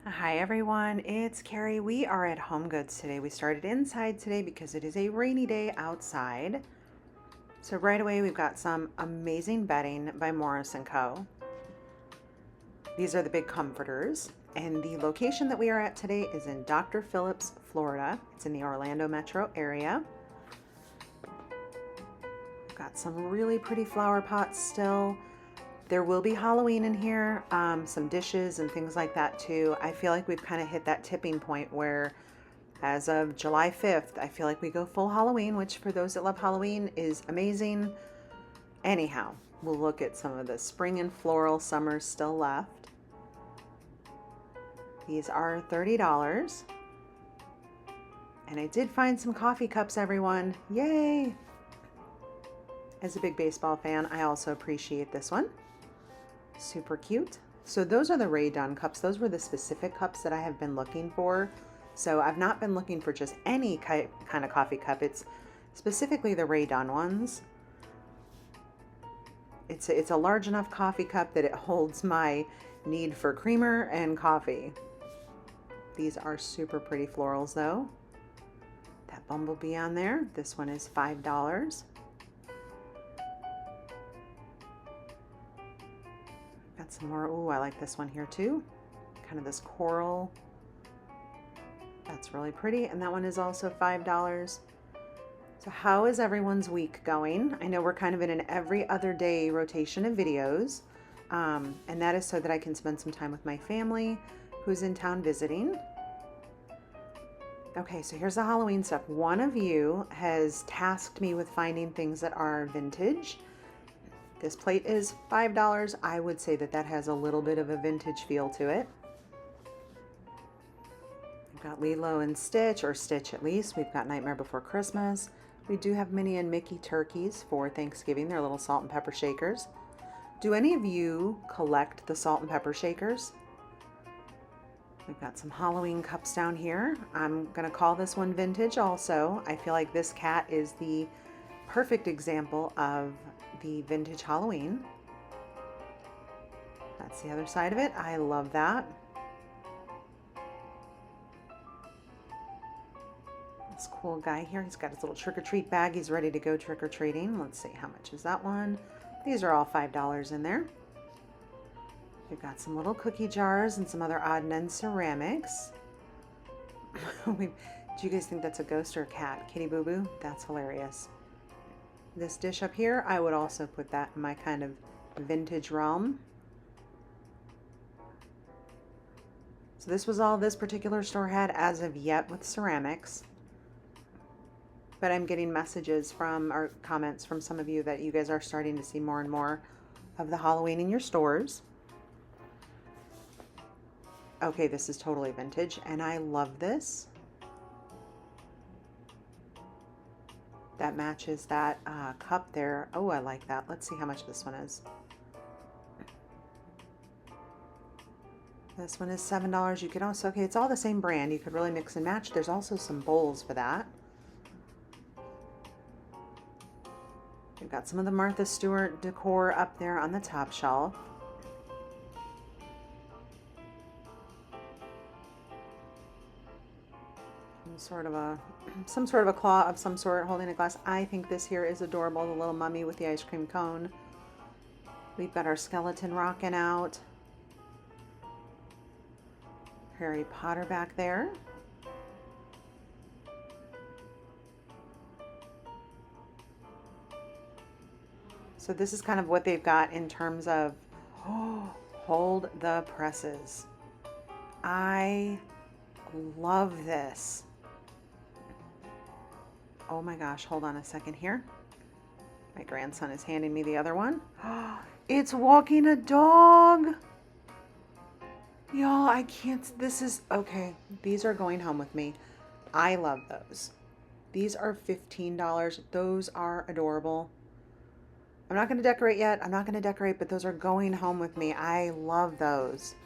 Hi everyone, it's Carrie. We are at HomeGoods today. We started inside today because it is a rainy day outside. So right away we've got some amazing bedding by Morris & Co. These are the big comforters. And the location that we are at today is in Dr. Phillips, Florida. It's in the Orlando metro area. We've got some really pretty flower pots still. There will be Halloween in here, some dishes and things like that too. I feel like we've kind of hit that tipping point where as of July 5th, I feel like we go full Halloween, which for those that love Halloween is amazing. Anyhow, we'll look at some of the spring and floral summers still left. These are $30. And I did find some coffee cups, everyone. Yay! As a big baseball fan, I also appreciate this one. Super cute. So those are the Rae Dunn cups. Those were the specific cups that I have been looking for. So I've not been looking for just any kind of coffee cup. It's specifically the Rae Dunn ones. It's a large enough coffee cup that it holds my need for creamer and coffee. These are super pretty florals though. That bumblebee on there. This one is $5. Got some more. Ooh, I like this one here too. Kind of this coral. That's really pretty. And that one is also $5. So how is everyone's week going? I know we're kind of in an every other day rotation of videos. And that is so that I can spend some time with my family who's in town visiting. Okay, so here's the Halloween stuff. One of you has tasked me with finding things that are vintage. This plate is $5. I would say that that has a little bit of a vintage feel to it. We've got Lilo and Stitch, or Stitch at least. We've got Nightmare Before Christmas. We do have Minnie and Mickey turkeys for Thanksgiving. They're little salt and pepper shakers. Do any of you collect the salt and pepper shakers? We've got some Halloween cups down here. I'm gonna call this one vintage also. I feel like this cat is the perfect example of the vintage Halloween. That's the other side of it. I love that. This cool guy here, he's got his little trick-or-treat bag. He's ready to go trick-or-treating. Let's see, how much is that one? These are all $5 in there. We've got some little cookie jars and some other odd and end ceramics. Do you guys think that's a ghost or a cat? Kitty Boo Boo? That's hilarious. This dish up here, I would also put that in my kind of vintage realm. So this was all this particular store had as of yet with ceramics. But I'm getting messages from, or comments from some of you that you guys are starting to see more and more of the Halloween in your stores. Okay, this is totally vintage and I love this. That matches that cup there. Oh, I like that. Let's see how much this one is. This one is $7. You can also, okay, it's all the same brand. You could really mix and match. There's also some bowls for that. We've got some of the Martha Stewart decor up there on the top shelf. Some sort of a claw of some sort holding a glass. I think this here is adorable, the little mummy with the ice cream cone. We've got our skeleton rocking out. Harry Potter back there. So this is kind of what they've got in terms of, oh, hold the presses. I love this. Oh my gosh, hold on a second here. My grandson is handing me the other one. It's walking a dog. Y'all, I can't, this is, okay. These are going home with me. I love those. These are $15. Those are adorable. I'm not going to decorate yet. I'm not going to decorate, but those are going home with me. I love those.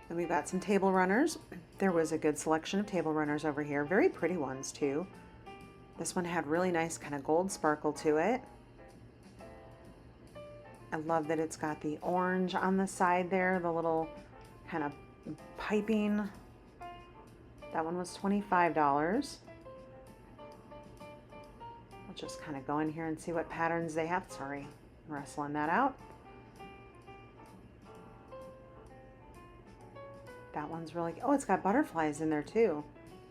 And we've got some table runners. There was a good selection of table runners over here. Very pretty ones too. This one had really nice kind of gold sparkle to it. I love that it's got the orange on the side there, the little kind of piping. That one was $25. I'll just kind of go in here and see what patterns they have. Sorry, I'm wrestling that out. That one's really, oh, it's got butterflies in there too.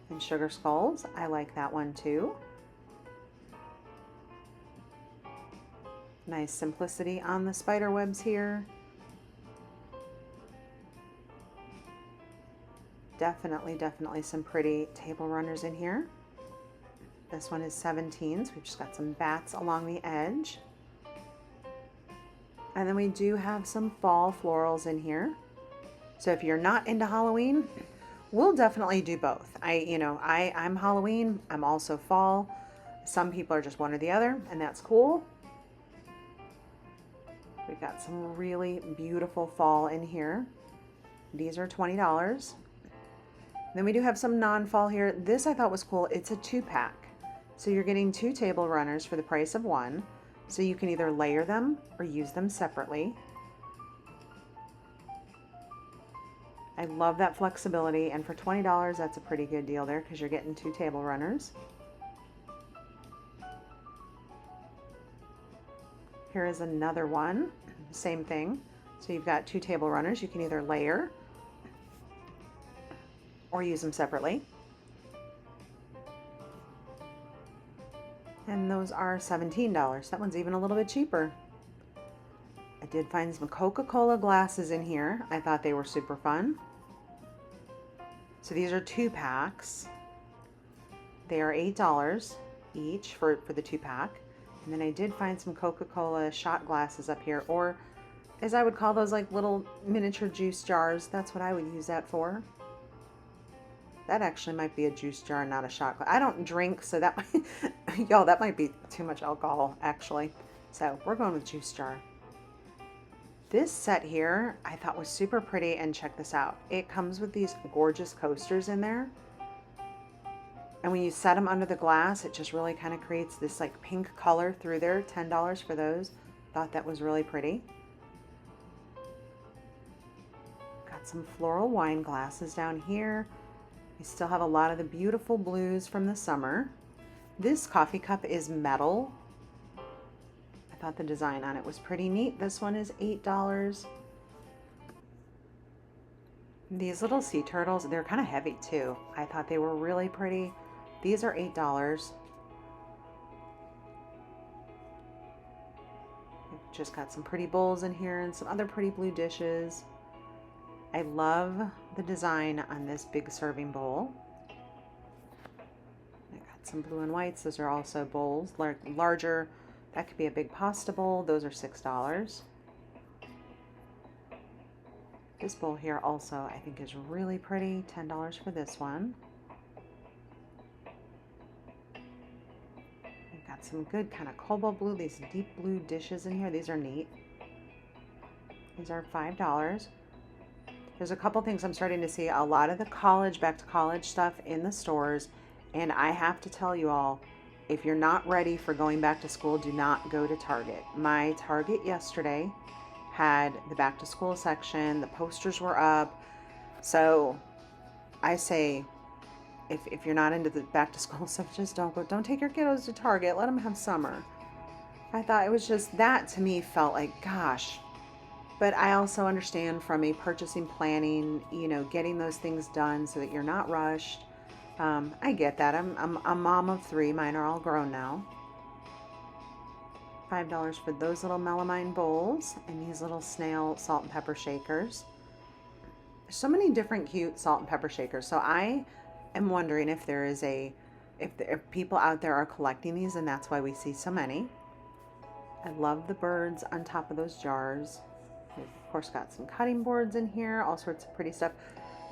And sugar skulls. I like that one too. Nice simplicity on the spider webs here. Definitely some pretty table runners in here. This one is 17, so we've just got some bats along the edge. And then we do have some fall florals in here. So if you're not into Halloween, we'll definitely do both. I'm Halloween, I'm also fall. Some people are just one or the other, and that's cool. We've got some really beautiful fall in here. These are $20. Then we do have some non-fall here. This I thought was cool. It's a 2-pack. So you're getting 2 table runners for the price of 1. So you can either layer them or use them separately. I love that flexibility, and for $20, that's a pretty good deal there because you're getting 2 table runners. Here is another one, same thing. So you've got 2 table runners. You can either layer or use them separately. And those are $17. That one's even a little bit cheaper. I did find some Coca-Cola glasses in here. I thought they were super fun. So these are 2 packs. They are $8 each for the 2-pack. And then I did find some Coca-Cola shot glasses up here, or as I would call those, like little miniature juice jars. That's what I would use that for. That actually might be a juice jar, not a shot glass. I don't drink, so that might, y'all, that might be too much alcohol, actually. So we're going with juice jar. This set here I thought was super pretty, and check this out. It comes with these gorgeous coasters in there. And when you set them under the glass, it just really kind of creates this like pink color through there. $10 for those. Thought that was really pretty. Got some floral wine glasses down here. We still have a lot of the beautiful blues from the summer. This coffee cup is metal. I thought the design on it was pretty neat. This one is $8. These little sea turtles, they're kind of heavy too. I thought they were really pretty. These are $8. We've just got some pretty bowls in here and some other pretty blue dishes. I love the design on this big serving bowl. I got some blue and whites. Those are also bowls, larger. That could be a big pasta bowl. Those are $6. This bowl here also I think is really pretty. $10 for this one. We've got some good kind of cobalt blue, these deep blue dishes in here. These are neat. These are $5. There's a couple things I'm starting to see a lot of the back to college stuff in the stores, and I have to tell you all, if you're not ready for going back to school, do not go to Target. My Target yesterday had the back to school section, the posters were up. So I say, if you're not into the back to school stuff, just don't take your kiddos to Target. Let them have summer. I thought it was just, that to me felt like, gosh. But I also understand from a purchasing planning, getting those things done so that you're not rushed. I get that. I'm a mom of 3. Mine are all grown now. $5 for those little melamine bowls and these little snail salt and pepper shakers. There's so many different cute salt and pepper shakers. So I am wondering if there is if people out there are collecting these, and that's why we see so many. I love the birds on top of those jars. We've of course got some cutting boards in here, all sorts of pretty stuff.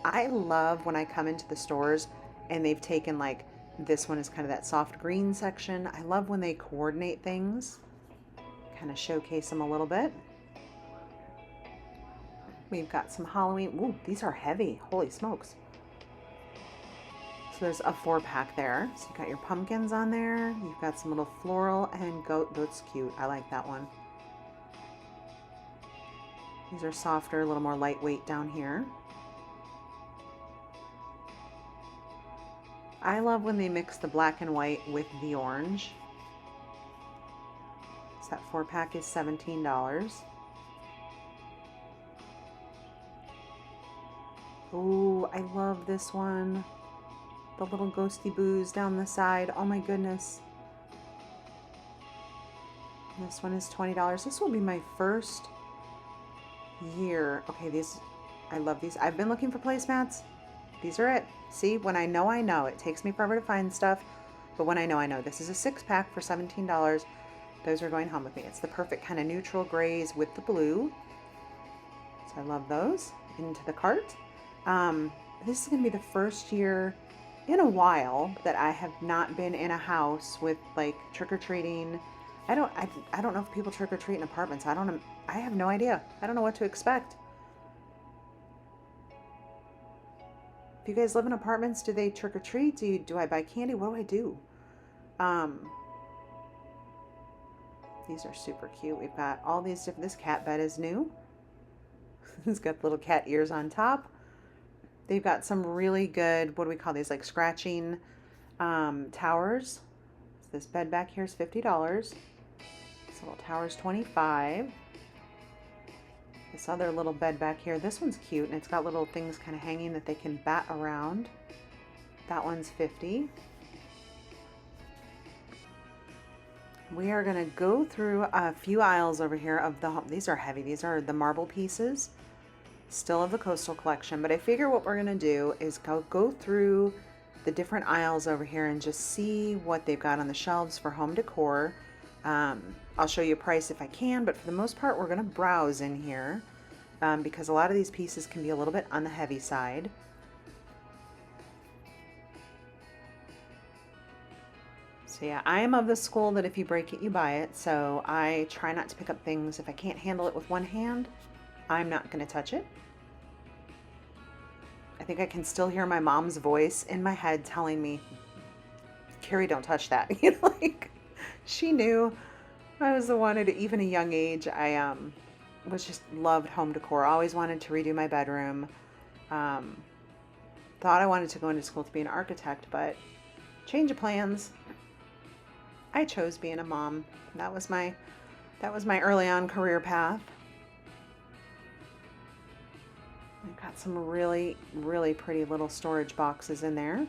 I love when I come into the stores and they've taken, like, this one is kind of that soft green section. I love when they coordinate things, kind of showcase them a little bit. We've got some Halloween. Ooh, these are heavy. Holy smokes. So there's a 4-pack there. So you've got your pumpkins on there. You've got some little floral and goat. That's cute. I like that one. These are softer, a little more lightweight down here. I love when they mix the black and white with the orange. So that 4-pack is $17. Ooh, I love this one. The little ghosty boos down the side. Oh my goodness. This one is $20. This will be my first year. Okay, these, I love these. I've been looking for placemats. These are it. See, when I know, I know. It takes me forever to find stuff, but when I know, I know. This is a 6-pack for $17. Those are going home with me. It's the perfect kind of neutral grays with the blue. So I love those. Into the cart. This is going to be the first year in a while that I have not been in a house with like trick-or-treating. I don't know if people trick-or-treat in apartments. I have no idea. I don't know what to expect. If you guys live in apartments, do they trick-or-treat? Do I buy candy? What do I do? These are super cute. We've got all these different, this cat bed is new. It's got little cat ears on top. They've got some really good, what do we call these, like scratching towers. So this bed back here is $50. This little tower is $25. This other little bed back here, this one's cute, and it's got little things kind of hanging that they can bat around. That one's $50. We are going to go through a few aisles over here of the home. These are heavy. These are the marble pieces, still of the Coastal collection. But I figure what we're going to do is go through the different aisles over here and just see what they've got on the shelves for home decor. I'll show you a price if I can, but for the most part, we're going to browse in here because a lot of these pieces can be a little bit on the heavy side. So yeah, I am of the school that if you break it, you buy it. So I try not to pick up things. If I can't handle it with one hand, I'm not going to touch it. I think I can still hear my mom's voice in my head telling me, Carrie, don't touch that. You know, like she knew I was the one at even a young age. I was just loved home decor. Always wanted to redo my bedroom. Thought I wanted to go into school to be an architect, but change of plans. I chose being a mom. That was my early on career path. I've got some really, really pretty little storage boxes in there.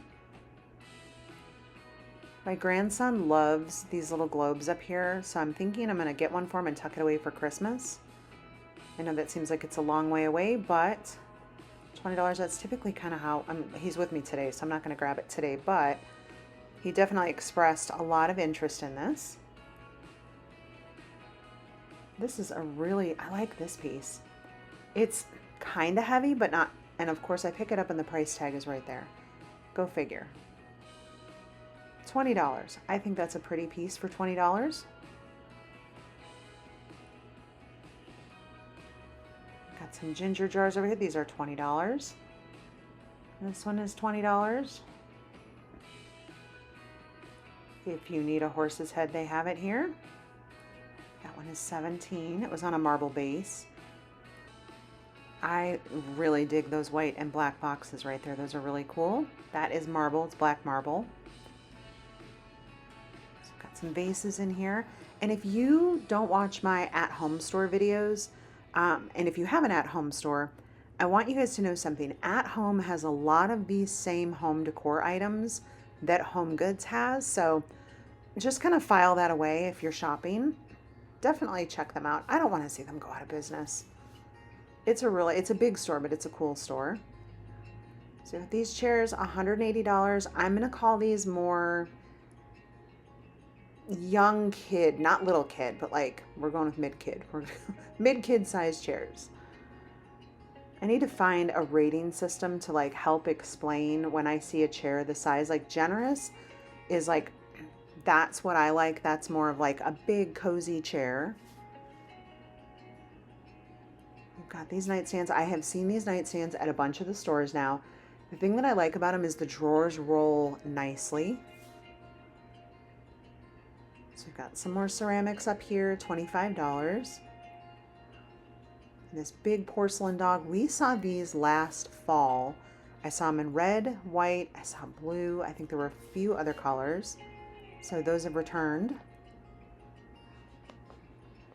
My grandson loves these little globes up here, so I'm thinking I'm going to get one for him and tuck it away for Christmas. I know that seems like it's a long way away, but $20, that's typically kind of how, he's with me today, so I'm not going to grab it today, but he definitely expressed a lot of interest in this. This is a really, I like this piece. It's kind of heavy, but not, and of course I pick it up and the price tag is right there. Go figure. $20. I think that's a pretty piece for $20. Got some ginger jars over here. These are $20. This one is $20. If you need a horse's head, they have it here. That one is $17. It was on a marble base. I really dig those white and black boxes right there. Those are really cool. That is marble. It's black marble. So I've got some vases in here. And if you don't watch my at-home store videos, and if you have an at-home store, I want you guys to know something. At Home has a lot of these same home decor items that HomeGoods has. So just kind of file that away if you're shopping. Definitely check them out. I don't want to see them go out of business. It's a big store, but it's a cool store. So these chairs, $180. I'm going to call these more young kid, not little kid, but like we're going with mid-kid. We're mid-kid size chairs. I need to find a rating system to like help explain when I see a chair the size. Like generous is like, that's what I like. That's more of like a big cozy chair. We've got these nightstands. I have seen these nightstands at a bunch of the stores now. The thing that I like about them is the drawers roll nicely. So we've got some more ceramics up here, $25. And this big porcelain dog, we saw these last fall. I saw them in red, white, I saw blue. I think there were a few other colors. So those have returned.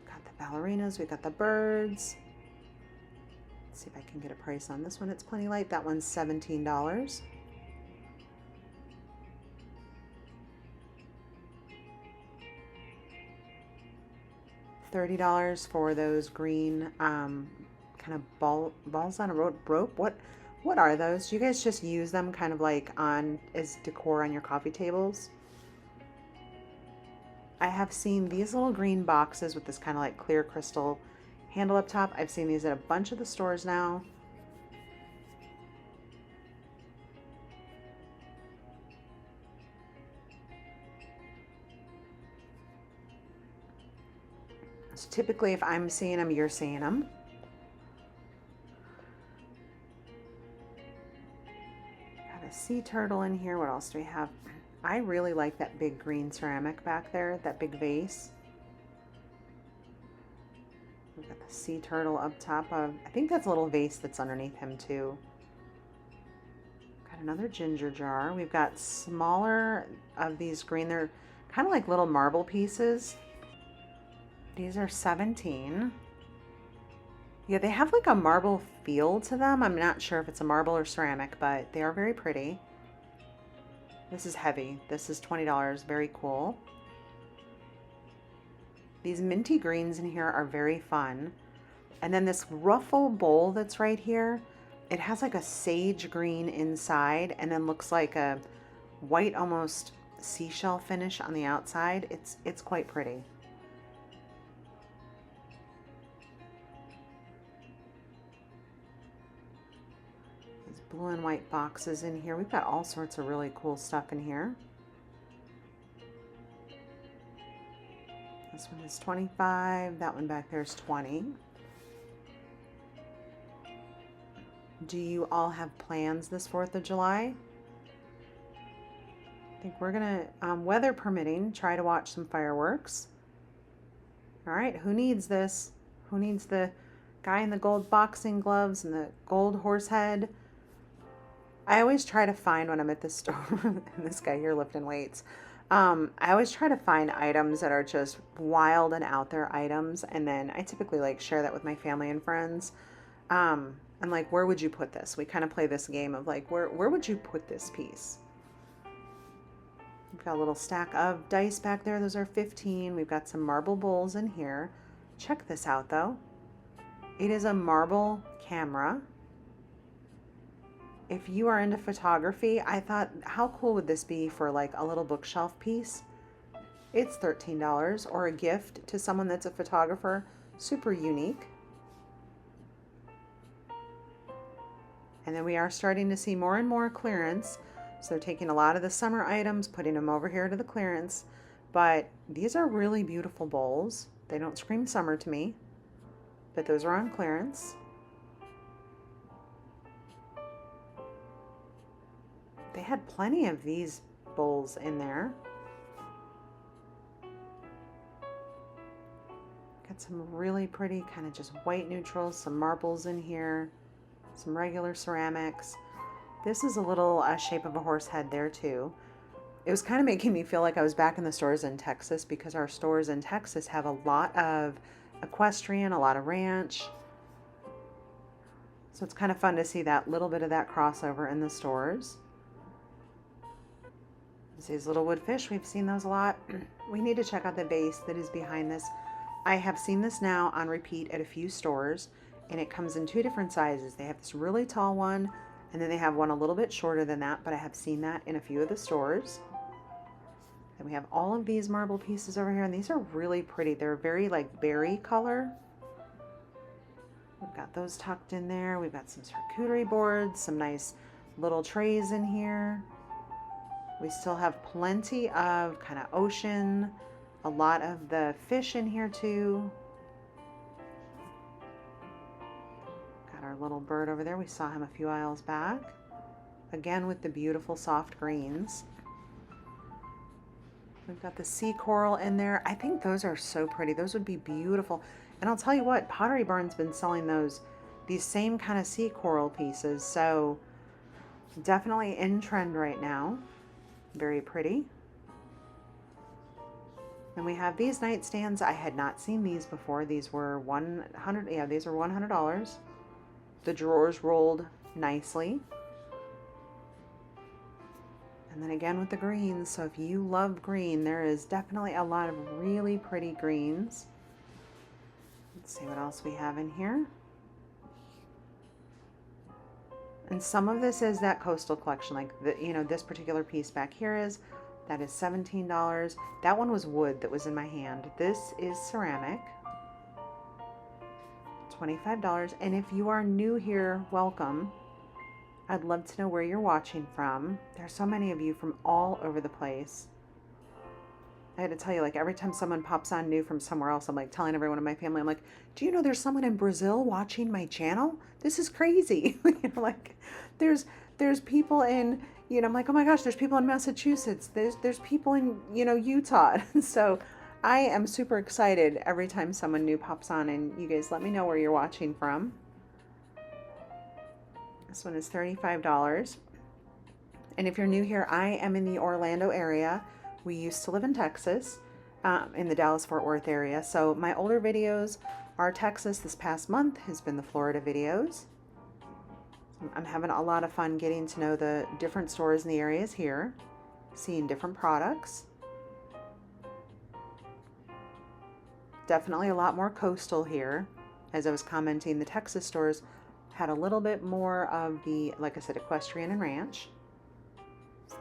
Got the ballerinas, we got the birds. Let's see if I can get a price on this one. It's plenty light. That one's $17. $30 for those green kind of balls on a rope. What are those? Do you guys just use them kind of like on as decor on your coffee tables? I have seen these little green boxes with this kind of like clear crystal handle up top. I've seen these at a bunch of the stores now. So typically if I'm seeing them, you're seeing them. Got a sea turtle in here. What else do we have? I really like that big green ceramic back there, that big vase. We've got the sea turtle up top of, I think that's a little vase that's underneath him too. Got another ginger jar. We've got smaller of these green, they're kind of like little marble pieces. These are 17. Yeah, they have like a marble feel to them. I'm not sure if it's a marble or ceramic, but they are very pretty. This is heavy. This is $20. Very cool. These minty greens in here are very fun. And then this ruffle bowl that's right here, it has like a sage green inside and then looks like a white almost seashell finish on the outside. It's quite pretty. Blue and white boxes in here. We've got all sorts of really cool stuff in here. This one is 25. That one back there is 20. Do you all have plans this 4th of July? I think we're gonna, weather permitting, try to watch some fireworks. All right, who needs this? Who needs the guy in the gold boxing gloves and the gold horse head? I always try to find when I'm at the store, and this guy here lifting weights, I always try to find items that are just wild and out there items, and then I typically like share that with my family and friends. And like, where would you put this? We kind of play this game of like, where would you put this piece? We've got a little stack of dice back there. Those are 15. We've got some marble bowls in here. Check this out though. It is a marble camera. If you are into photography, I thought, how cool would this be for like a little bookshelf piece? It's $13, or a gift to someone that's a photographer. Super unique. And then we are starting to see more and more clearance. So they're taking a lot of the summer items, putting them over here to the clearance. But these are really beautiful bowls. They don't scream summer to me, but those are on clearance. They had plenty of these bowls in there. Got some really pretty kind of just white neutrals, some marbles in here, some regular ceramics. This is a little shape of a horse head there too. It was kind of making me feel like I was back in the stores in Texas, because our stores in Texas have a lot of equestrian, a lot of ranch. So it's kind of fun to see that little bit of that crossover in the stores. These little wood fish, we've seen those a lot. We need to check out the vase that is behind this. I have seen this now on repeat at a few stores, and it comes in 2 different sizes. They have this really tall one, and then they have one a little bit shorter than that, but I have seen that in a few of the stores. And we have all of these marble pieces over here, and these are really pretty. They're very like berry color. We've got those tucked in there. We've got some charcuterie boards, some nice little trays in here. We still have plenty of kind of ocean, a lot of the fish in here too. Got our little bird over there. We saw him a few aisles back. Again with the beautiful soft greens. We've got the sea coral in there. I think those are so pretty. Those would be beautiful. And I'll tell you what, Pottery Barn's been selling these same kind of sea coral pieces. So definitely in trend right now. Very pretty. And we have these nightstands. I had not seen these before. These were 100, yeah, these were $100. The drawers rolled nicely. And then again with the greens. So if you love green, there is definitely a lot of really pretty greens. Let's see what else we have in here. And some of this is that coastal collection, like this particular piece back here that is $17. That one was wood that was in my hand. This is ceramic, $25. And if you are new here, welcome. I'd love to know where you're watching from. There's so many of you from all over the place. I had to tell you, like, every time someone pops on new from somewhere else, I'm like telling everyone in my family, I'm like, do you know there's someone in Brazil watching my channel? This is crazy. Like there's people in, I'm like, oh my gosh, there's people in Massachusetts. There's people in, Utah. So I am super excited every time someone new pops on, and you guys let me know where you're watching from. This one is $35. And if you're new here, I am in the Orlando area. We used to live in Texas, in the Dallas-Fort Worth area. So my older videos are Texas. This past month has been the Florida videos. I'm having a lot of fun getting to know the different stores in the areas here, seeing different products. Definitely a lot more coastal here. As I was commenting, the Texas stores had a little bit more of the, like I said, equestrian and ranch.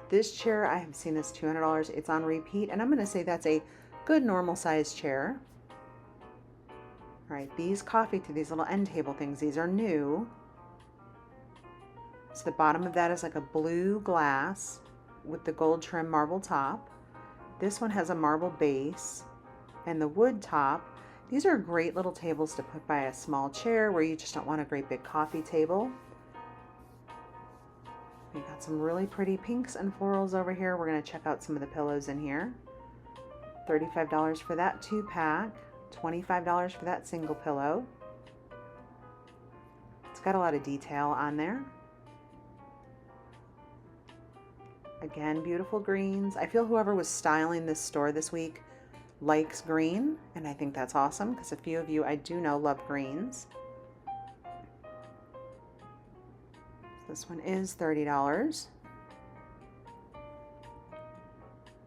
This chair, I have seen this $200. It's on repeat, and I'm going to say that's a good normal size chair. All right, these these little end table things, these are new. So the bottom of that is like a blue glass with the gold trim marble top. This one has a marble base and the wood top. These are great little tables to put by a small chair where you just don't want a great big coffee table. We got some really pretty pinks and florals over here. We're going to check out some of the pillows in here. $35 for that 2-pack, $25 for that single pillow. It's got a lot of detail on there. Again, beautiful greens. I feel whoever was styling this store this week likes green, and I think that's awesome because a few of you I do know love greens. This one is $30.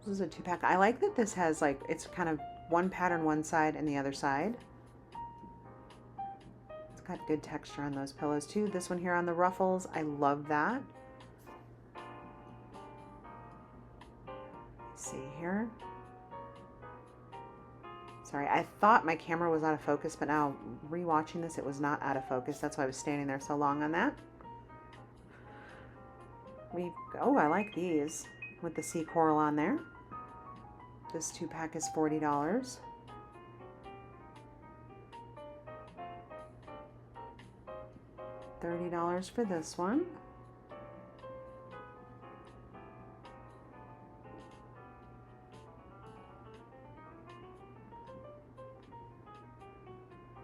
This is a 2-pack. I like that this has it's kind of one pattern one side and the other side. It's got good texture on those pillows too. This one here on the ruffles, I love that. Let's see here. Sorry, I thought my camera was out of focus, but now rewatching this, it was not out of focus. That's why I was standing there so long on that. I like these with the sea coral on there. This 2-pack is $40. $30 for this one.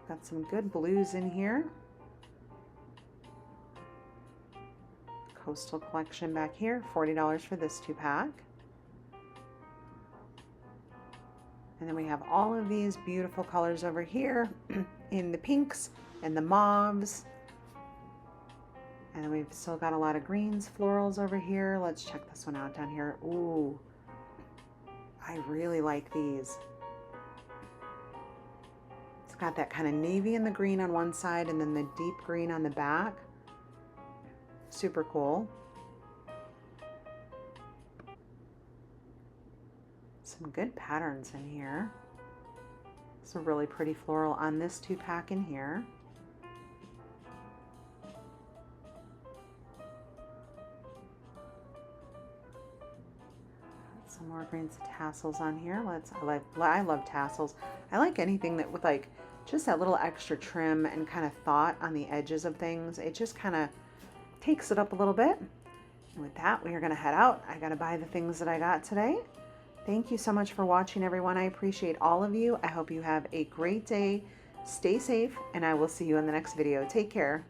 Got some good blues in here. Coastal collection back here, $40 for this 2-pack. And then we have all of these beautiful colors over here in the pinks and the mauves. And then we've still got a lot of greens, florals over here. Let's check this one out down here. Ooh, I really like these. It's got that kind of navy and the green on one side and then the deep green on the back. Super cool. Some good patterns in here. It's a really pretty floral on this 2-pack in here. Some more greens tassels on here. I love tassels. I like anything that with just that little extra trim and kind of thought on the edges of things. It just kind of takes it up a little bit. And with that, we are going to head out. I got to buy the things that I got today. Thank you so much for watching, everyone. I appreciate all of you. I hope you have a great day. Stay safe, and I will see you in the next video. Take care.